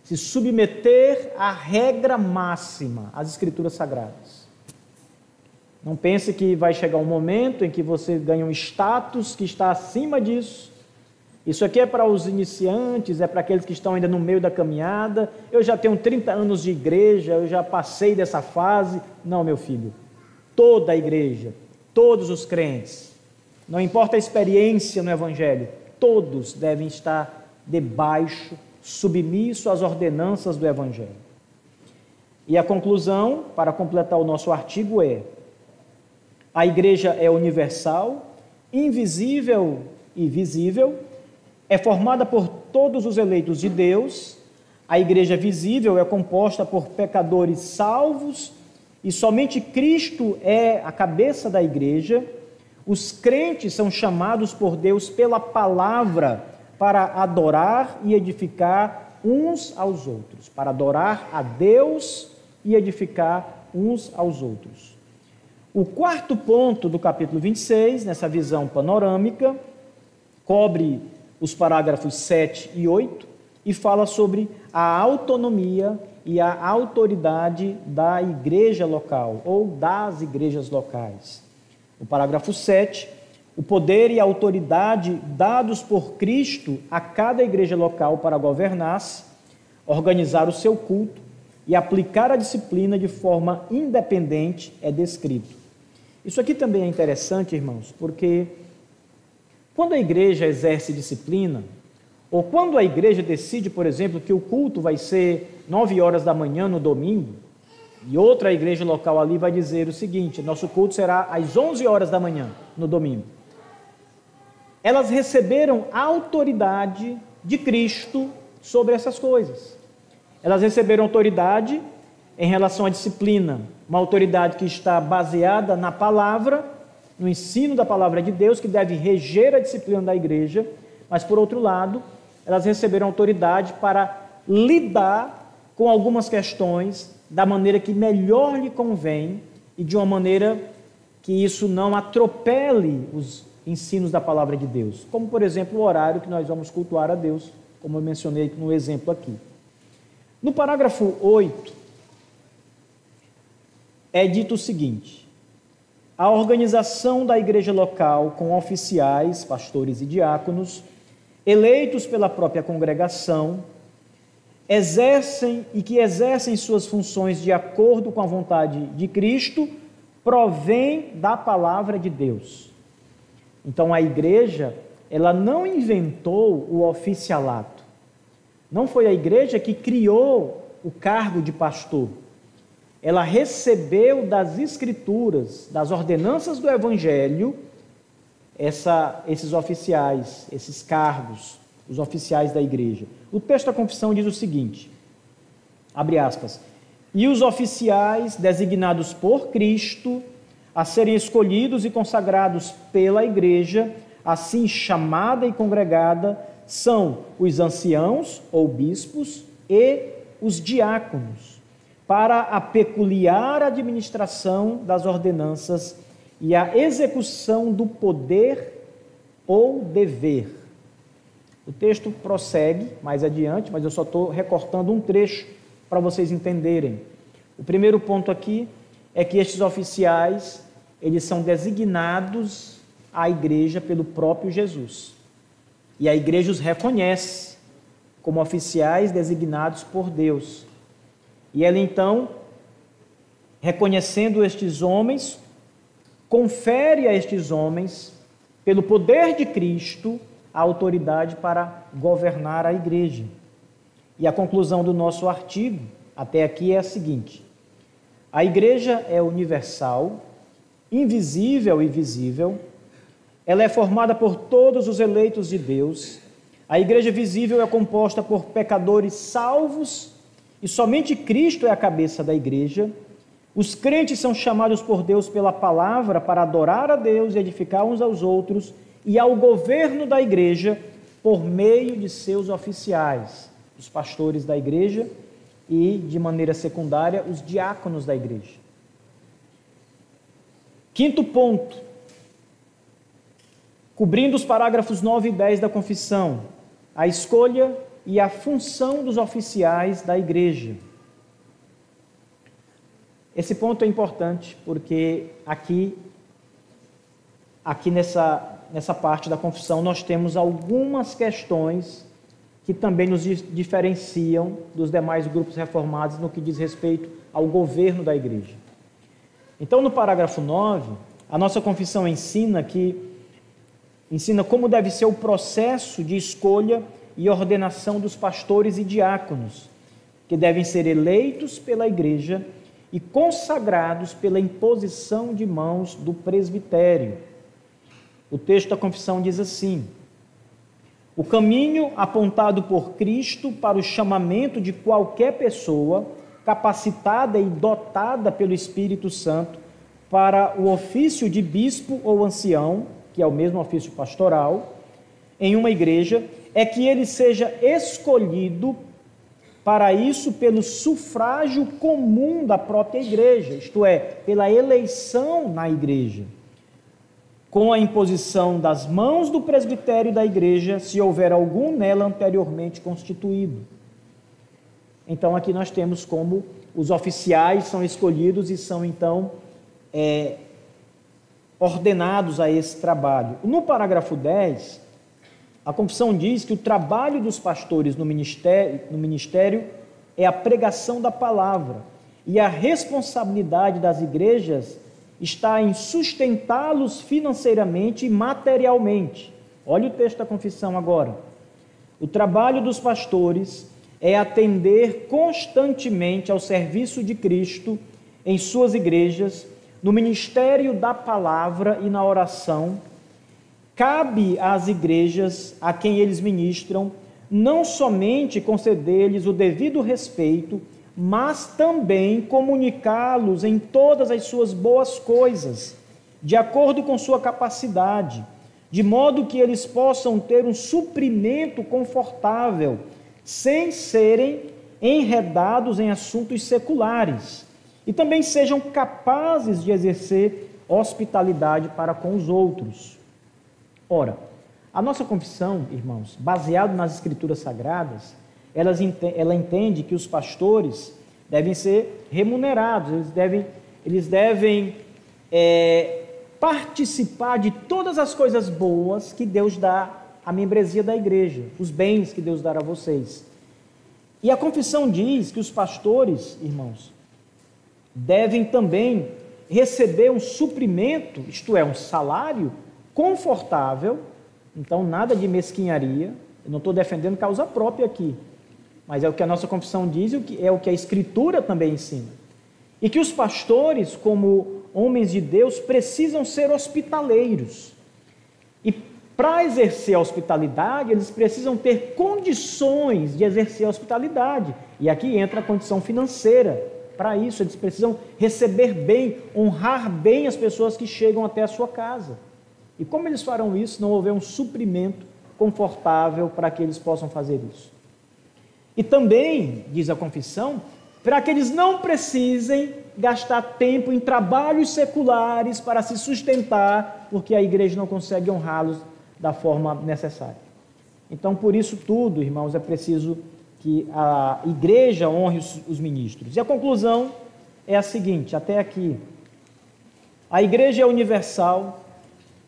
A: se submeter à regra máxima, às Escrituras Sagradas. Não pense que vai chegar um momento em que você ganha um status que está acima disso. Isso aqui é para os iniciantes, é para aqueles que estão ainda no meio da caminhada. Eu já tenho 30 anos de igreja, eu já passei dessa fase. Não, meu filho, toda a igreja, todos os crentes, não importa a experiência no Evangelho, todos devem estar debaixo, submisso às ordenanças do Evangelho. E a conclusão, para completar o nosso artigo, é: a igreja é universal, invisível e visível, é formada por todos os eleitos de Deus. A igreja visível é composta por pecadores salvos e somente Cristo é a cabeça da igreja. Os crentes são chamados por Deus pela palavra para adorar e edificar uns aos outros, para adorar a Deus e edificar uns aos outros. O quarto ponto do capítulo 26, nessa visão panorâmica, cobre os parágrafos 7 e 8 e fala sobre a autonomia e a autoridade da igreja local ou das igrejas locais. O parágrafo 7, o poder e a autoridade dados por Cristo a cada igreja local para governar-se, organizar o seu culto, e aplicar a disciplina de forma independente é descrito. Isso aqui também é interessante, irmãos, porque quando a igreja exerce disciplina, ou quando a igreja decide, por exemplo, que o culto vai ser 9 horas da manhã no domingo, e outra igreja local ali vai dizer o seguinte: nosso culto será às 11 horas da manhã no domingo. Elas receberam a autoridade de Cristo sobre essas coisas. Elas receberam autoridade em relação à disciplina, uma autoridade que está baseada na palavra, no ensino da palavra de Deus, que deve reger a disciplina da igreja, mas, por outro lado, elas receberam autoridade para lidar com algumas questões da maneira que melhor lhe convém e de uma maneira que isso não atropele os ensinos da palavra de Deus, como, por exemplo, o horário que nós vamos cultuar a Deus, como eu mencionei no exemplo aqui. No parágrafo 8, é dito o seguinte: a organização da igreja local com oficiais, pastores e diáconos, eleitos pela própria congregação, exercem suas funções de acordo com a vontade de Cristo, provém da palavra de Deus. Então a igreja, ela não inventou o oficialato. Não foi a igreja que criou o cargo de pastor. Ela recebeu das Escrituras, das ordenanças do Evangelho, esses oficiais, esses cargos, os oficiais da igreja. O texto da confissão diz o seguinte, abre aspas, e os oficiais designados por Cristo a serem escolhidos e consagrados pela igreja, assim chamada e congregada, são os anciãos ou bispos e os diáconos, para a peculiar administração das ordenanças e a execução do poder ou dever. O texto prossegue mais adiante, mas eu só estou recortando um trecho para vocês entenderem. O primeiro ponto aqui é que estes oficiais, eles são designados à igreja pelo próprio Jesus. E a igreja os reconhece como oficiais designados por Deus. E ela então, reconhecendo estes homens, confere a estes homens, pelo poder de Cristo, a autoridade para governar a igreja. E a conclusão do nosso artigo, até aqui, é a seguinte: a igreja é universal, invisível e visível, ela é formada por todos os eleitos de Deus. A igreja visível é composta por pecadores salvos e somente Cristo é a cabeça da igreja. Os crentes são chamados por Deus pela palavra para adorar a Deus e edificar uns aos outros e ao governo da igreja por meio de seus oficiais, os pastores da igreja e, de maneira secundária, os diáconos da igreja. Quinto ponto, cobrindo os parágrafos 9 e 10 da confissão, a escolha e a função dos oficiais da igreja. Esse ponto é importante porque aqui nessa parte da confissão nós temos algumas questões que também nos diferenciam dos demais grupos reformados no que diz respeito ao governo da igreja. Então, no parágrafo 9, a nossa confissão ensina como deve ser o processo de escolha e ordenação dos pastores e diáconos, que devem ser eleitos pela igreja e consagrados pela imposição de mãos do presbitério. O texto da confissão diz assim: o caminho apontado por Cristo para o chamamento de qualquer pessoa capacitada e dotada pelo Espírito Santo para o ofício de bispo ou ancião, que é o mesmo ofício pastoral, em uma igreja, é que ele seja escolhido para isso pelo sufrágio comum da própria igreja, isto é, pela eleição na igreja, com a imposição das mãos do presbitério da igreja, se houver algum nela anteriormente constituído. Então, aqui nós temos como os oficiais são escolhidos e são, então, ordenados a esse trabalho. No parágrafo 10, a confissão diz que o trabalho dos pastores no ministério é a pregação da palavra, e a responsabilidade das igrejas está em sustentá-los financeiramente e materialmente. Olha o texto da confissão agora. O trabalho dos pastores é atender constantemente ao serviço de Cristo em suas igrejas, no ministério da palavra e na oração. Cabe às igrejas a quem eles ministram não somente conceder-lhes o devido respeito, mas também comunicá-los em todas as suas boas coisas, de acordo com sua capacidade, de modo que eles possam ter um suprimento confortável, sem serem enredados em assuntos seculares, e também sejam capazes de exercer hospitalidade para com os outros. Ora, a nossa confissão, irmãos, baseado nas Escrituras Sagradas, ela entende que os pastores devem ser remunerados, eles devem participar de todas as coisas boas que Deus dá à membresia da igreja, os bens que Deus dá a vocês. E a confissão diz que os pastores, irmãos, devem também receber um suprimento, isto é, um salário confortável. Então, nada de mesquinharia. Eu não estou defendendo causa própria aqui, mas é o que a nossa confissão diz e é o que a Escritura também ensina. E que os pastores, como homens de Deus, precisam ser hospitaleiros. E para exercer a hospitalidade, eles precisam ter condições de exercer a hospitalidade. E aqui entra a condição financeira. Para isso, eles precisam receber bem, honrar bem as pessoas que chegam até a sua casa. E como eles farão isso se não houver um suprimento confortável para que eles possam fazer isso? E também, diz a confissão, para que eles não precisem gastar tempo em trabalhos seculares para se sustentar, porque a igreja não consegue honrá-los da forma necessária. Então, por isso tudo, irmãos, é preciso que a igreja honre os ministros. E a conclusão é a seguinte, até aqui: a igreja é universal,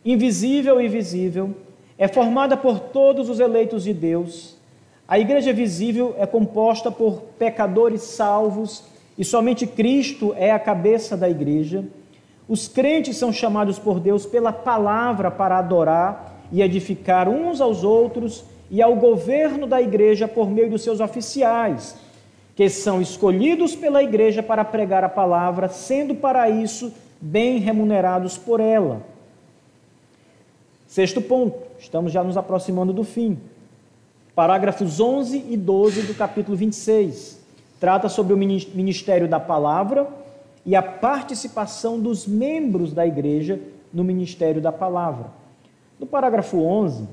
A: invisível e visível, é formada por todos os eleitos de Deus. A igreja visível é composta por pecadores salvos e somente Cristo é a cabeça da igreja. Os crentes são chamados por Deus pela palavra para adorar e edificar uns aos outros e ao governo da igreja por meio dos seus oficiais, que são escolhidos pela igreja para pregar a palavra, sendo para isso bem remunerados por ela. Sexto ponto, estamos já nos aproximando do fim. Parágrafos 11 e 12 do capítulo 26. Trata sobre o ministério da palavra e a participação dos membros da igreja no ministério da palavra. No parágrafo 11,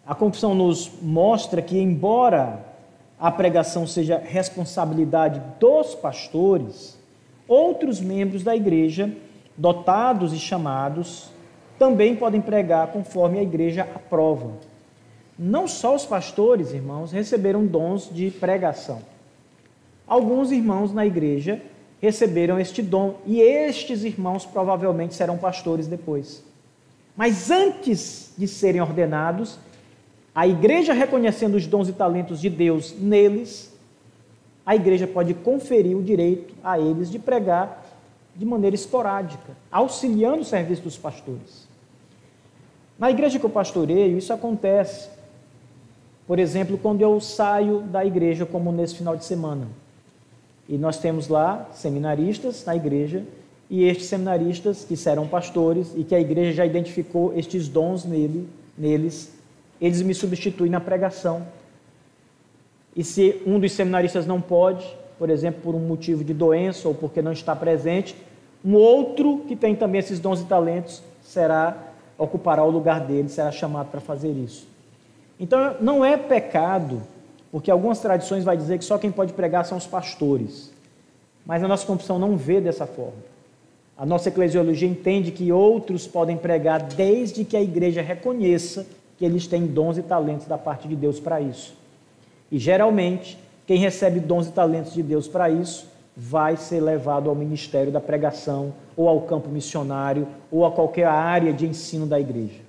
A: a confissão nos mostra que, embora a pregação seja responsabilidade dos pastores, outros membros da igreja, dotados e chamados, também podem pregar conforme a igreja aprova. Não só os pastores, irmãos, receberam dons de pregação. Alguns irmãos na igreja receberam este dom e estes irmãos provavelmente serão pastores depois. Mas antes de serem ordenados, a igreja, reconhecendo os dons e talentos de Deus neles, a igreja pode conferir o direito a eles de pregar de maneira esporádica, auxiliando o serviço dos pastores. Na igreja que eu pastoreio, isso acontece. Por exemplo, quando eu saio da igreja, como nesse final de semana. E nós temos lá seminaristas na igreja, e estes seminaristas que serão pastores, e que a igreja já identificou estes dons neles, eles me substituem na pregação. E se um dos seminaristas não pode, por exemplo, por um motivo de doença ou porque não está presente, um outro que tem também esses dons e talentos ocupará o lugar dele, será chamado para fazer isso. Então, não é pecado, porque algumas tradições vai dizer que só quem pode pregar são os pastores. Mas a nossa confissão não vê dessa forma. A nossa eclesiologia entende que outros podem pregar desde que a igreja reconheça que eles têm dons e talentos da parte de Deus para isso. E, geralmente, quem recebe dons e talentos de Deus para isso vai ser levado ao ministério da pregação, ou ao campo missionário, ou a qualquer área de ensino da igreja.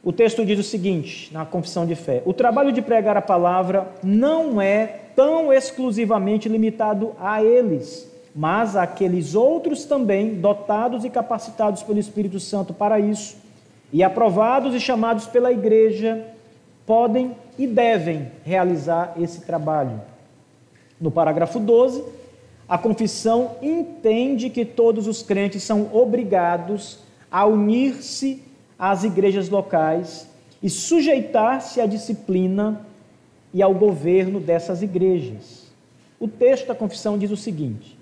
A: O texto diz o seguinte, na confissão de fé: o trabalho de pregar a palavra não é tão exclusivamente limitado a eles, mas àqueles outros também, dotados e capacitados pelo Espírito Santo para isso, e aprovados e chamados pela igreja, podem e devem realizar esse trabalho. No parágrafo 12, a confissão entende que todos os crentes são obrigados a unir-se às igrejas locais e sujeitar-se à disciplina e ao governo dessas igrejas. O texto da confissão diz o seguinte: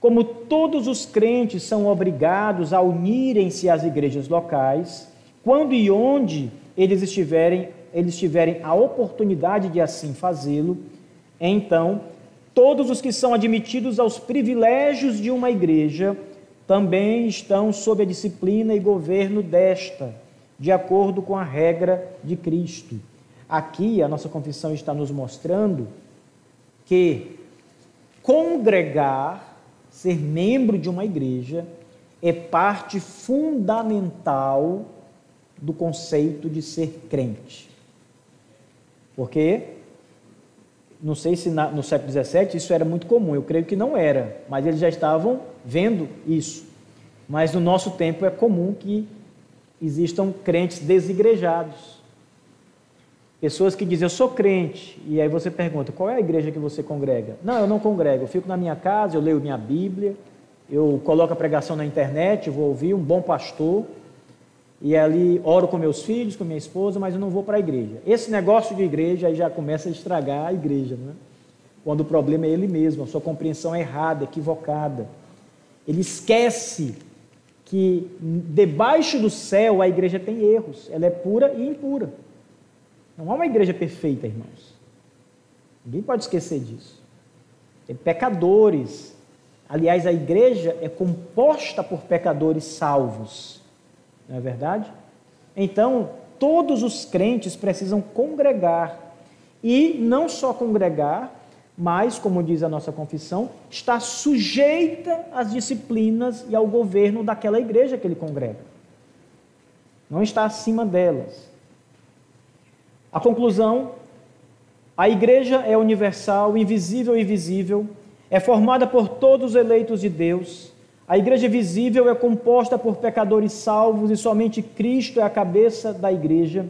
A: como todos os crentes são obrigados a unirem-se às igrejas locais, quando e onde eles tiverem a oportunidade de assim fazê-lo, então todos os que são admitidos aos privilégios de uma igreja também estão sob a disciplina e governo desta, de acordo com a regra de Cristo. Aqui a nossa confissão está nos mostrando que congregar, ser membro de uma igreja, é parte fundamental do conceito de ser crente. Porque, não sei se no século XVII isso era muito comum, eu creio que não era, mas eles já estavam vendo isso. Mas no nosso tempo é comum que existam crentes desigrejados. Pessoas que dizem, eu sou crente, e aí você pergunta, qual é a igreja que você congrega? Não, eu não congrego, eu fico na minha casa, eu leio minha Bíblia, eu coloco a pregação na internet, eu vou ouvir um bom pastor, e ali oro com meus filhos, com minha esposa, mas eu não vou para a igreja. Esse negócio de igreja aí já começa a estragar a igreja, não é? Quando o problema é ele mesmo, a sua compreensão é errada, equivocada. Ele esquece que debaixo do céu a igreja tem erros, ela é pura e impura. Não há uma igreja perfeita, irmãos. Ninguém pode esquecer disso. Tem pecadores. Aliás, a igreja é composta por pecadores salvos. Não é verdade? Então, todos os crentes precisam congregar. E não só congregar, mas, como diz a nossa confissão, está sujeita às disciplinas e ao governo daquela igreja que ele congrega. Não está acima delas. A conclusão: a igreja é universal, invisível e visível, é formada por todos os eleitos de Deus. A igreja visível é composta por pecadores salvos e somente Cristo é a cabeça da igreja.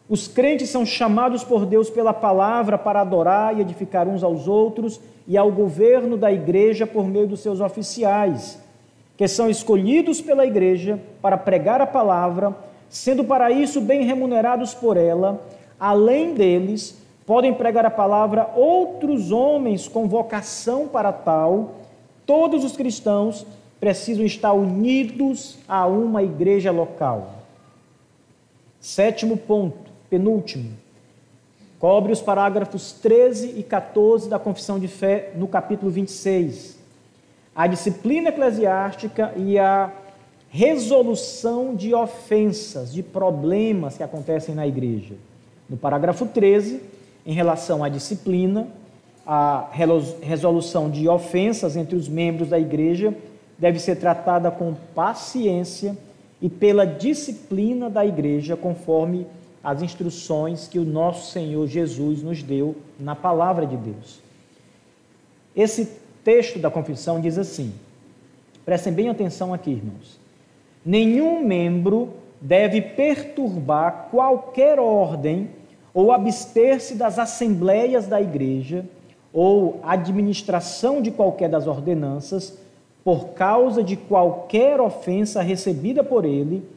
A: Os crentes são chamados por Deus pela palavra para adorar e edificar uns aos outros e ao governo da igreja por meio dos seus oficiais, que são escolhidos pela igreja para pregar a palavra, sendo para isso bem remunerados por ela. Além deles, podem pregar a palavra outros homens com vocação para tal. Todos os cristãos precisam estar unidos a uma igreja local. Sétimo ponto, penúltimo, cobre os parágrafos 13 e 14 da Confissão de Fé no capítulo 26. A disciplina eclesiástica e a resolução de ofensas, de problemas que acontecem na igreja. No parágrafo 13, em relação à disciplina, a resolução de ofensas entre os membros da igreja deve ser tratada com paciência e pela disciplina da igreja, conforme as instruções que o nosso Senhor Jesus nos deu na palavra de Deus. Esse texto da confissão diz assim, prestem bem atenção aqui, irmãos: nenhum membro deve perturbar qualquer ordem ou abster-se das assembleias da igreja ou administração de qualquer das ordenanças por causa de qualquer ofensa recebida por ele,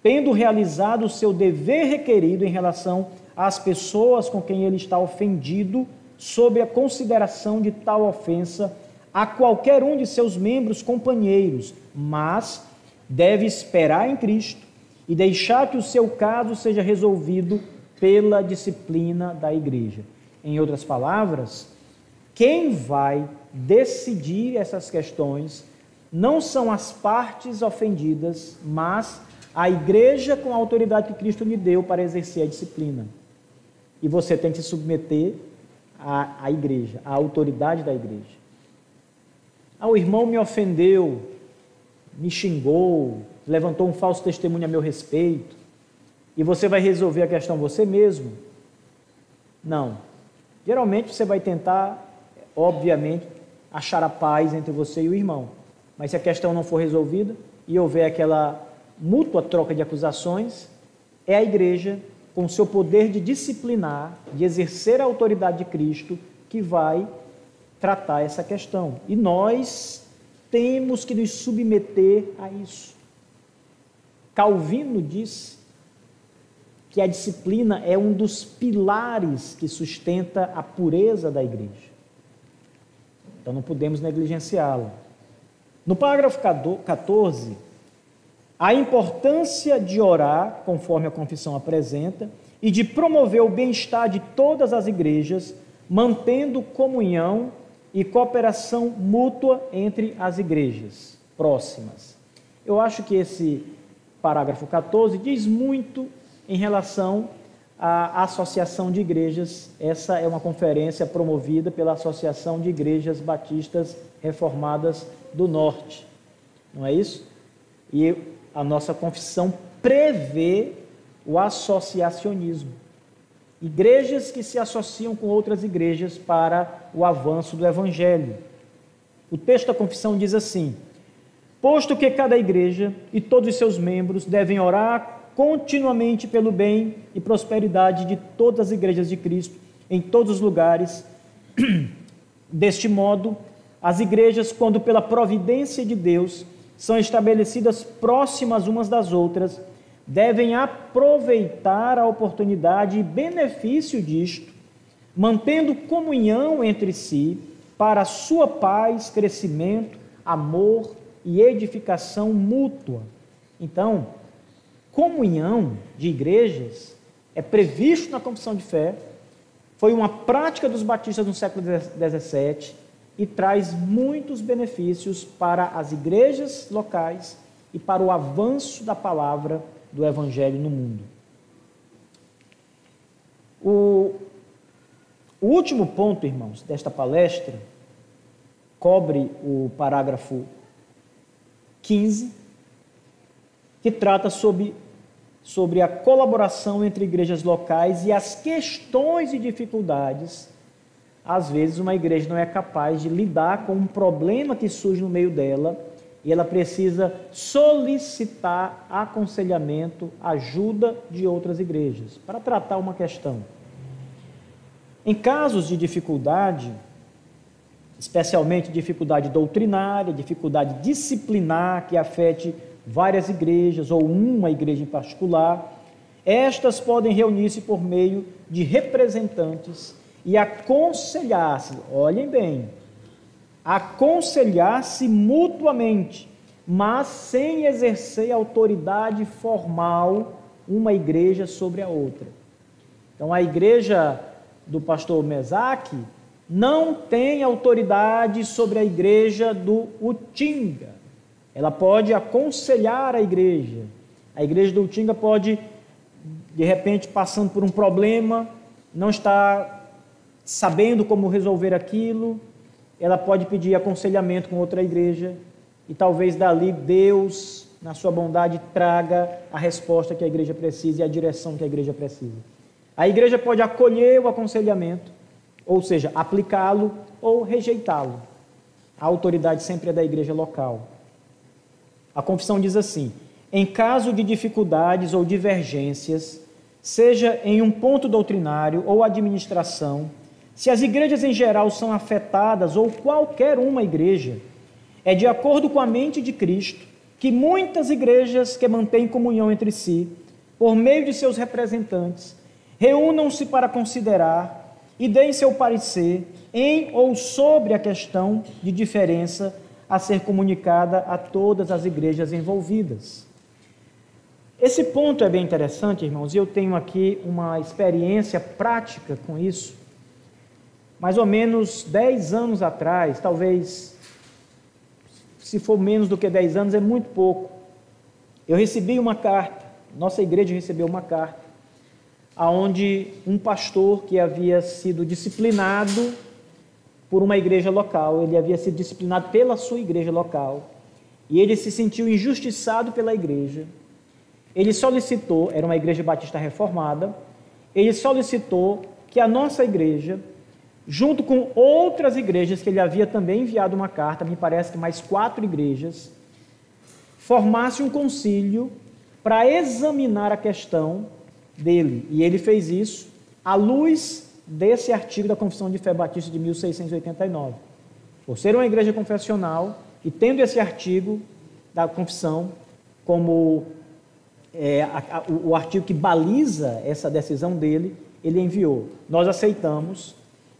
A: tendo realizado o seu dever requerido em relação às pessoas com quem ele está ofendido, sob a consideração de tal ofensa a qualquer um de seus membros companheiros, mas deve esperar em Cristo e deixar que o seu caso seja resolvido pela disciplina da igreja. Em outras palavras, quem vai decidir essas questões não são as partes ofendidas, mas a igreja com a autoridade que Cristo lhe deu para exercer a disciplina. E você tem que se submeter à igreja, à autoridade da igreja. O irmão me ofendeu, me xingou, levantou um falso testemunho a meu respeito. e você vai resolver a questão você mesmo? Não. Geralmente você vai tentar, obviamente, achar a paz entre você e o irmão. Mas se a questão não for resolvida e houver aquela mútua troca de acusações, é a igreja, com o seu poder de disciplinar, de exercer a autoridade de Cristo, que vai tratar essa questão. E nós temos que nos submeter a isso. Calvino disse que a disciplina é um dos pilares que sustenta a pureza da igreja. Então não podemos negligenciá-la. No parágrafo 14, a importância de orar, conforme a confissão apresenta, e de promover o bem-estar de todas as igrejas, mantendo comunhão e cooperação mútua entre as igrejas próximas. Eu acho que esse parágrafo 14 diz muito em relação à Associação de Igrejas. Essa é uma conferência promovida pela Associação de Igrejas Batistas Reformadas do Norte, não é isso? E a nossa confissão prevê o associacionismo. Igrejas que se associam com outras igrejas para o avanço do Evangelho. O texto da confissão diz assim: posto que cada igreja e todos os seus membros devem orar continuamente pelo bem e prosperidade de todas as igrejas de Cristo, em todos os lugares. Deste modo, as igrejas, quando pela providência de Deus são estabelecidas próximas umas das outras, devem aproveitar a oportunidade e benefício disto, mantendo comunhão entre si, para a sua paz, crescimento, amor e edificação mútua. Então, comunhão de igrejas é previsto na confissão de fé, foi uma prática dos batistas no século XVII e traz muitos benefícios para as igrejas locais e para o avanço da palavra do Evangelho no mundo. O último ponto, irmãos, desta palestra cobre o parágrafo 15, que trata sobre a colaboração entre igrejas locais e as questões e dificuldades. Às vezes uma igreja não é capaz de lidar com um problema que surge no meio dela e ela precisa solicitar aconselhamento, ajuda de outras igrejas para tratar uma questão. Em casos de dificuldade, especialmente dificuldade doutrinária, dificuldade disciplinar que afete várias igrejas ou uma igreja em particular, estas podem reunir-se por meio de representantes e aconselhar-se, olhem bem, aconselhar-se mutuamente, mas sem exercer autoridade formal uma igreja sobre a outra. Então a igreja do pastor Mesaque não tem autoridade sobre a igreja do Utinga. Ela pode aconselhar a igreja do Utinga pode, de repente, passando por um problema, não está sabendo como resolver aquilo, ela pode pedir aconselhamento com outra igreja e talvez dali Deus, na sua bondade, traga a resposta que a igreja precisa e a direção que a igreja precisa. A igreja pode acolher o aconselhamento, ou seja, aplicá-lo ou rejeitá-lo. A autoridade sempre é da igreja local. A confissão diz assim: em caso de dificuldades ou divergências, seja em um ponto doutrinário ou administração, se as igrejas em geral são afetadas ou qualquer uma igreja, é de acordo com a mente de Cristo que muitas igrejas que mantêm comunhão entre si, por meio de seus representantes, reúnam-se para considerar e deem seu parecer em ou sobre a questão de diferença a ser comunicada a todas as igrejas envolvidas. Esse ponto é bem interessante, irmãos, e eu tenho aqui uma experiência prática com isso. Mais ou menos 10 anos atrás, talvez, se for menos do que 10 anos, é muito pouco, eu recebi uma carta, nossa igreja recebeu uma carta, onde um pastor que havia sido disciplinado por uma igreja local, ele havia sido disciplinado pela sua igreja local, e ele se sentiu injustiçado pela igreja. ele solicitou, era uma igreja batista reformada, ele solicitou que a nossa igreja, junto com outras igrejas, que ele havia também enviado uma carta, me parece que mais 4 igrejas, formasse um concílio para examinar a questão dele. E ele fez isso à luz desse artigo da Confissão de Fé Batista de 1689. Por ser uma igreja confessional e tendo esse artigo da confissão como o artigo que baliza essa decisão dele, ele enviou. Nós aceitamos,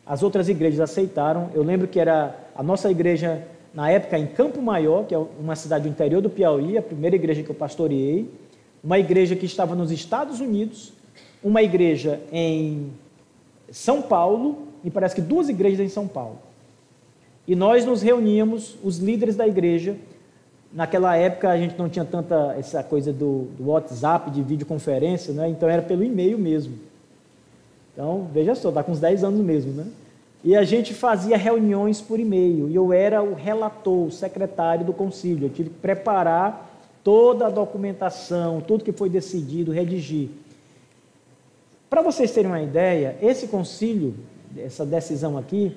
A: as outras igrejas aceitaram. Eu lembro que era a nossa igreja, na época, em Campo Maior, que é uma cidade do interior do Piauí, a primeira igreja que eu pastoreei, uma igreja que estava nos Estados Unidos, uma igreja em São Paulo, e parece que 2 igrejas em São Paulo. E nós nos reuníamos, os líderes da igreja. Naquela época a gente não tinha tanta essa coisa do WhatsApp, de videoconferência, né? Então era pelo e-mail mesmo. Então, veja só, está com uns 10 anos mesmo, né? E a gente fazia reuniões por e-mail, e eu era o relator, o secretário do concílio. Eu tive que preparar toda a documentação, tudo que foi decidido, redigir. Para vocês terem uma ideia, esse concílio, essa decisão aqui,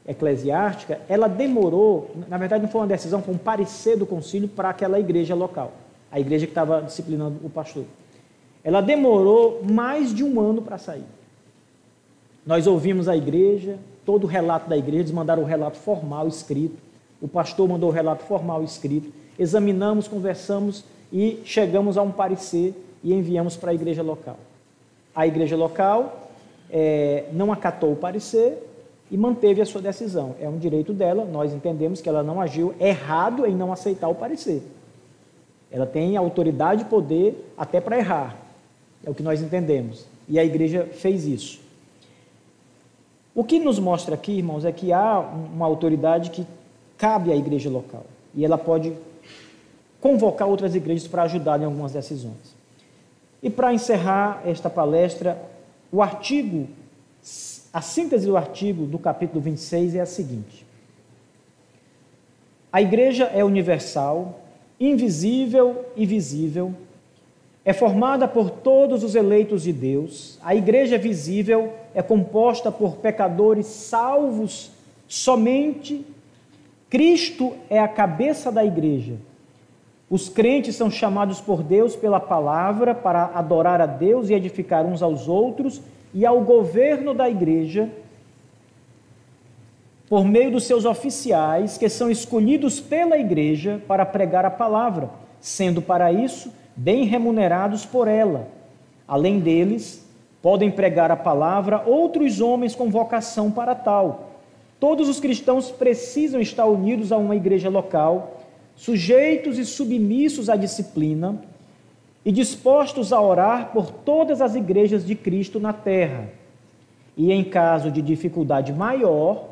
A: eclesiástica, ela demorou, na verdade não foi uma decisão, foi um parecer do concílio para aquela igreja local, a igreja que estava disciplinando o pastor. Ela demorou mais de 1 ano para sair. Nós ouvimos a igreja, todo o relato da igreja, eles mandaram o relato formal escrito, o pastor mandou o relato formal escrito, examinamos, conversamos e chegamos a um parecer e enviamos para a igreja local. A igreja local não acatou o parecer e manteve a sua decisão. É um direito dela, nós entendemos que ela não agiu errado em não aceitar o parecer. Ela tem autoridade e poder até para errar, é o que nós entendemos. E a igreja fez isso. O que nos mostra aqui, irmãos, é que há uma autoridade que cabe à igreja local. E ela pode convocar outras igrejas para ajudar em algumas decisões. E para encerrar esta palestra, a síntese do artigo do capítulo 26 é a seguinte: a igreja é universal, invisível e visível, é formada por todos os eleitos de Deus. A igreja visível é composta por pecadores salvos somente. Cristo é a cabeça da igreja. Os crentes são chamados por Deus pela palavra para adorar a Deus e edificar uns aos outros e ao governo da igreja por meio dos seus oficiais, que são escolhidos pela igreja para pregar a palavra, sendo para isso bem remunerados por ela. Além deles, podem pregar a palavra outros homens com vocação para tal. Todos os cristãos precisam estar unidos a uma igreja local, sujeitos e submissos à disciplina e dispostos a orar por todas as igrejas de Cristo na terra. E em caso de dificuldade maior,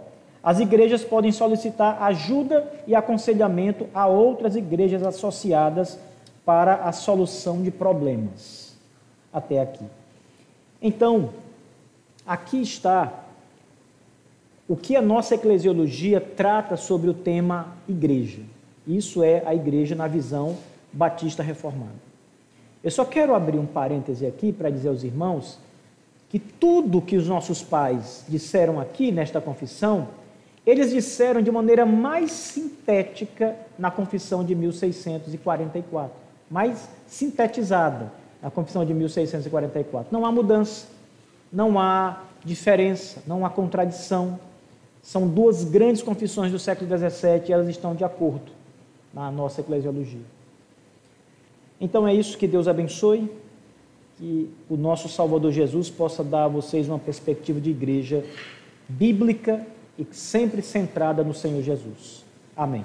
A: as igrejas podem solicitar ajuda e aconselhamento a outras igrejas associadas para a solução de problemas. Até aqui. Então, aqui está o que a nossa eclesiologia trata sobre o tema igreja. Isso é a igreja na visão batista reformada. Eu só quero abrir um parêntese aqui para dizer aos irmãos que tudo que os nossos pais disseram aqui nesta confissão, eles disseram de maneira mais sintética na confissão de 1644, mais sintetizada na confissão de 1644. Não há mudança, não há diferença, não há contradição. São 2 grandes confissões do século XVII e elas estão de acordo na nossa eclesiologia. Então é isso, que Deus abençoe, que o nosso Salvador Jesus possa dar a vocês uma perspectiva de igreja bíblica e sempre centrada no Senhor Jesus. Amém.